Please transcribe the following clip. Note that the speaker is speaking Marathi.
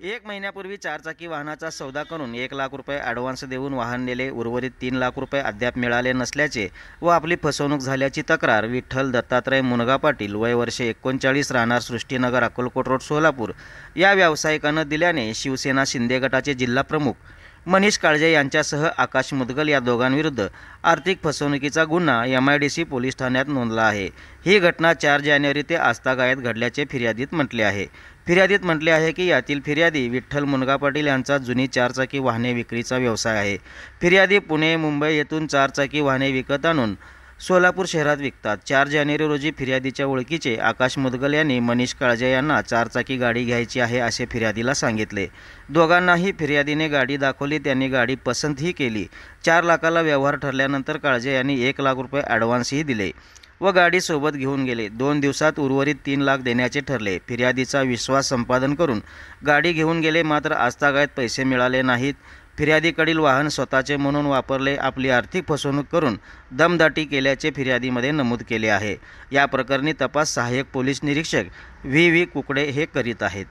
1 महिन्यापूर्वी चारचाकी वाहनाचा सौदा करून 1 लाख रुपये ॲडव्हान्स देऊन वाहन नेले. उर्वरित 3 लाख रुपये अद्याप मिळाले नसल्याचे व आपली फसवणूक झाल्याची तक्रार विठ्ठल दत्तात्रय मुनगा पाटील, वय वर्ष 39, राहणार सृष्टीनगर, अक्कलकोट रोड, सोलापूर या व्यावसायिकानं दिल्याने शिवसेना शिंदे गटाचे जिल्हा प्रमुख मनीष काळजे यांच्यासह आकाश मुदगल या दोघांविरुद्ध आर्थिक फसवणुकीचा गुन्हा MIDC पोलीस ठाण्यात नोंदला आहे. ही घटना 4 जानेवारी ते आजतागायत घडल्याचे फिर्यादीत म्हटले आहे. फिर्यादीत म्हटले आहे की यातील फिर्यादी विठ्ठल मुनगा पाटील यांचा जुनी चारचाकी वाहने विक्रीचा व्यवसाय आहे. फिर्यादी पुणे, मुंबई येथून चारचाकी वाहने विकत आणून सोलापूर शहरात विकतात. 4 जानेवारी रोजी फिर्यादीच्या ओळखीचे आकाश मुदगल यांनी मनीष काळजे यांना चारचाकी गाडी घ्यायची आहे असे फिर्यादीला सांगितले. दोघांनाही फिर्यादीने गाडी दाखवली. त्यांनी गाडी पसंतही केली. 4 लाखाला व्यवहार ठरल्यानंतर काळजे यांनी 1 लाख रुपये ॲडव्हान्सही दिले व गाडी सोबत घेऊन गेले. 2 दिवसात उर्वरित 3 लाख देण्याचे ठरले. फिर्यादीचा विश्वास संपादन करून गाडी घेऊन गेले, मात्र आजतागायत पैसे मिळाले नाहीत. फिर्यादीकडील वाहन स्वतःचे म्हणून वापरले. आपली आर्थिक फसवणूक करून दमदाटी केल्याचे फिर्यादीमध्ये नमूद केले आहे. या प्रकरणी तपास सहाय्यक पोलीस निरीक्षक व्ही कुकडे हे करीत आहेत.